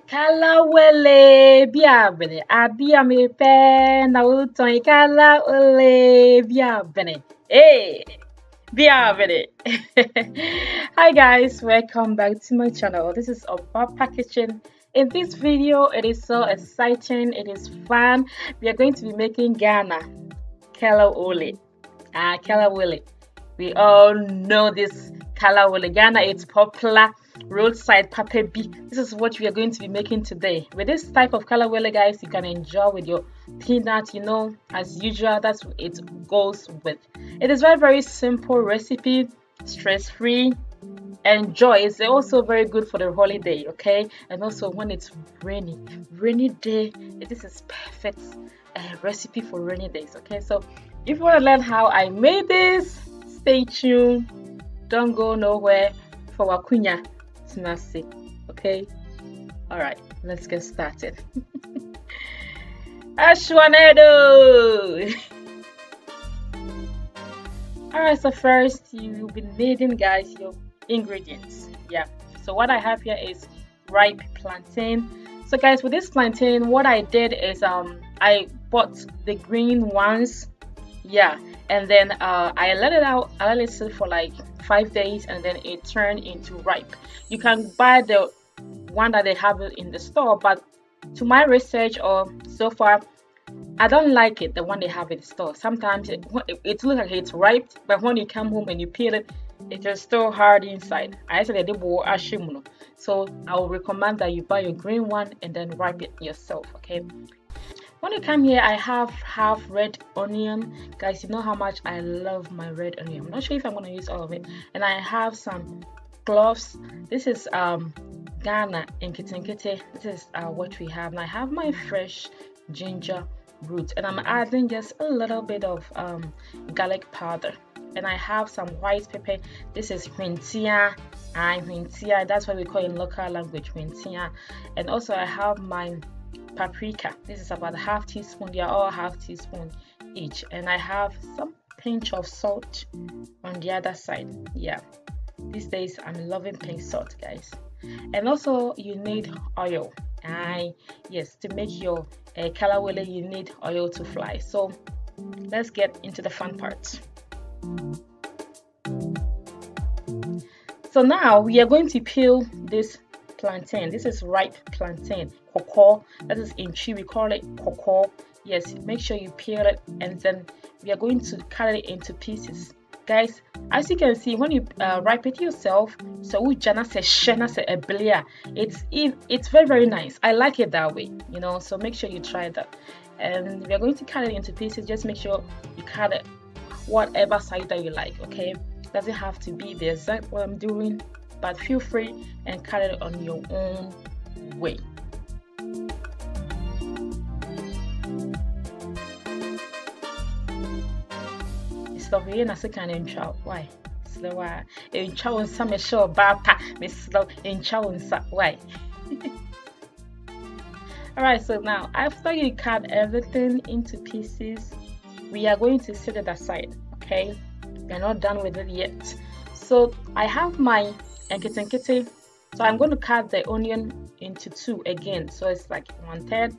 KELEWELE bienvenue. Adi ami pe na uton KELEWELE bienvenue. Hey, bienvenue. Hi guys, welcome back to my channel. This is OBAAPA Kitchen. In this video, it is so exciting. It is fun. We are going to be making Ghana KELEWELE. KELEWELE. We all know this KELEWELE. Ghana, it's popular. Roadside Paprika. This is what we are going to be making today. With this type of KELEWELE, guys, you can enjoy with your peanut, you know, as usual. That's what it goes with. It is very simple recipe, stress-free. Enjoy. It's also very good for the holiday, okay? And also when it's rainy day, this is perfect recipe for rainy days, okay? So if you want to learn how I made this, stay tuned. Don't go nowhere for Wakunya. Okay, all right, let's get started. Ashwanedo. All right, so first you'll be needing, guys, your ingredients. Yeah, so what I have here is ripe plantain. So guys, with this plantain, what I did is I bought the green ones, yeah, and then I let it sit for like 5 days, and then it turned into ripe. You can buy the one that they have in the store, but to my research or so far, I don't like it, the one they have in the store. Sometimes it looks like it's ripe, but when you come home and you peel it, it is still hard inside. I said so I will recommend that you buy your green one and then ripe it yourself, okay? When you come here, I have half red onion. Guys, you know how much I love my red onion. I'm not sure if I'm going to use all of it. And I have some cloves. This is Ghana in Kitinkiti. This is what we have. And I have my fresh ginger root. And I'm adding just a little bit of garlic powder. And I have some white pepper. This is Wentia. Wentia. That's what we call in local language, Wentia. And also I have my paprika. This is about a half teaspoon. They are all half teaspoon each. And I have some pinch of salt on the other side. Yeah, these days I'm loving pink salt, guys. And also you need oil. Yes, to make your KELEWELE you need oil to fly. So let's get into the fun part. So now we are going to peel this plantain. This is ripe plantain, Kokoo. That is in Chi, we call it Kokoo. Yes, make sure you peel it, and then we are going to cut it into pieces, guys. As you can see, when you ripe it yourself, so it's very nice. I like it that way, you know, so make sure you try that. And we are going to cut it into pieces. Just make sure you cut it whatever size that you like, okay? Doesn't have to be the exact what I'm doing, but feel free and cut it on your own way. Slow in a second in chow. Why? Slow in chow and some show bapa. Miss Slow in chow and why? Alright, so now after you cut everything into pieces, we are going to set it aside, okay? We're not done with it yet. So I have my nkitinkiti, so I'm going to cut the onion into two again, so it's like 1/3.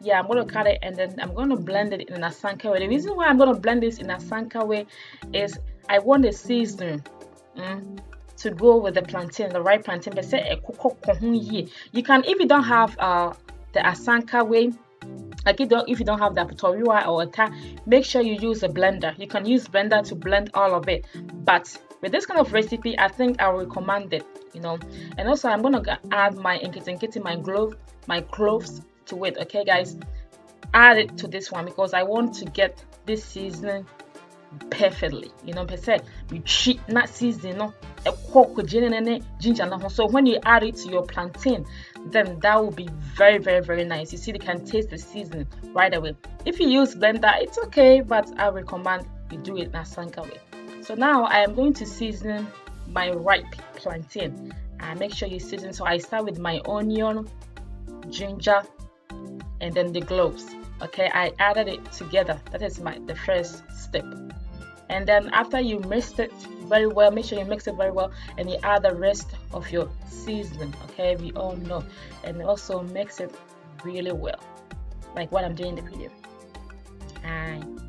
Yeah, I'm going to cut it, and then I'm going to blend it in a sanka way. The reason why I'm going to blend this in a sanka way is I want the seasoning to go with the plantain, the ripe plantain. But say you can, if you don't have the asanka way, like if you don't have the aputoriwa or a make sure you use a blender. You can use blender to blend all of it, but with this kind of recipe, I think I will recommend it, you know. And also I'm gonna add my nkitinkiti, my cloves to it, okay guys. Add it to this one because I want to get this seasoning perfectly, you know. Per se you cheat not season, no. So when you add it to your plantain, then that will be very nice. You see, they can taste the seasoning right away. If you use blender, it's okay, but I recommend you do it in a sanka way. So now I am going to season my ripe plantain. Make sure you season. So I start with my onion, ginger, and then the cloves. Okay, I added it together. That is the first step. And then after you mix it, very well. Make sure you mix it very well, and you add the rest of your seasoning. Okay, we all know, and also mix it really well, like what I'm doing in the video. And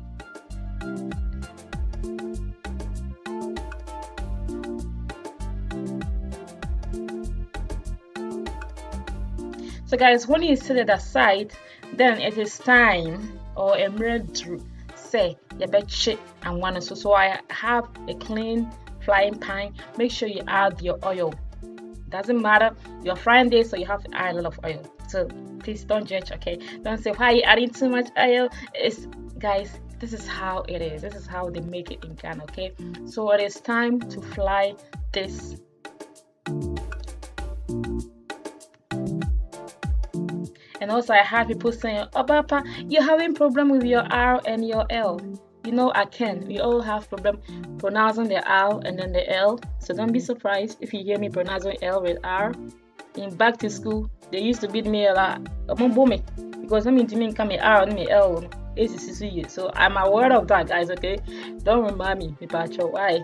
so guys, when you set it aside, then it is time or a drew say you bet shit and one. So I have a clean frying pan. Make sure you add your oil. Doesn't matter, you're frying this, so you have to add a lot of oil. So please don't judge, okay? Don't say why are you adding too much oil. It's, guys, this is how it is. This is how they make it in Ghana, okay? So it is time to fry this. And also I have people saying, oh Papa, you're having problem with your R and your L. You know, I can. We all have problem pronouncing the R and then the L. So don't be surprised if you hear me pronouncing L with R. In back to school, they used to beat me a lot. Because I mean to me come R and me L. So I'm aware of that, guys, okay? Don't remind me about your why.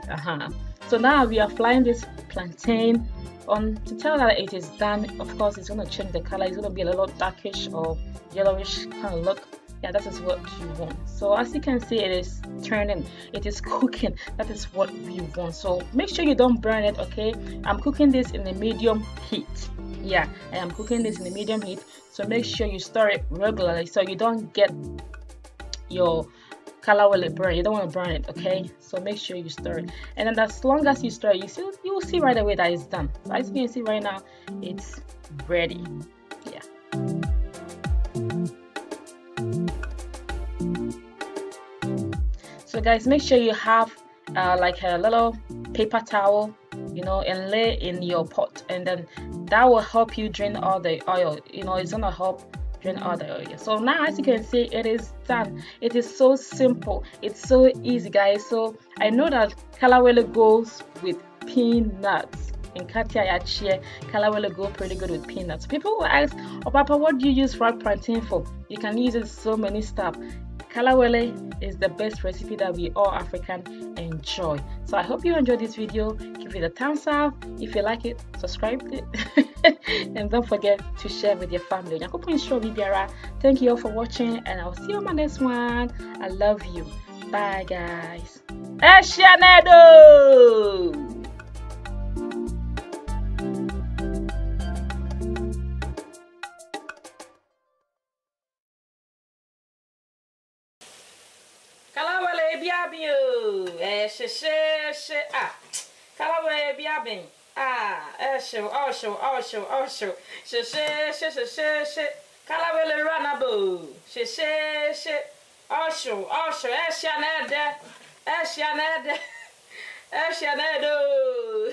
So now we are frying this plantain on to tell that it is done. Of course, it's going to change the color. It's going to be a little darkish or yellowish kind of look. Yeah, that is what you want. So as you can see, it is turning, it is cooking. That is what we want. So make sure you don't burn it, okay? I'm cooking this in a medium heat. Yeah, I am cooking this in a medium heat. So make sure you stir it regularly so you don't get your KELEWELE burn. You don't want to burn it, okay? So make sure you stir it, and then as long as you stir it, you will see right away that it's done. So as you can see right now, it's ready. Yeah. So guys, make sure you have like a little paper towel, you know, and lay in your pot, and then that will help you drain all the oil. You know, it's gonna help drain all the oil. So now as you can see, it is done. It is so simple, it's so easy, guys. So I know that KELEWELE goes with peanuts. In Katia Yachie, KELEWELE go pretty good with peanuts. People will ask, oh Papa, what do you use fried plantain for? You can use it so many stuff. KELEWELE is the best recipe that we all African enjoy. So I hope you enjoyed this video. Give it a thumbs up. If you like it, subscribe it. And don't forget to share with your family. Thank you all for watching, and I'll see you on my next one. I love you. Bye guys. KELEWELE biabio, KELEWELE biabin, KELEWELE runable, Eshanede,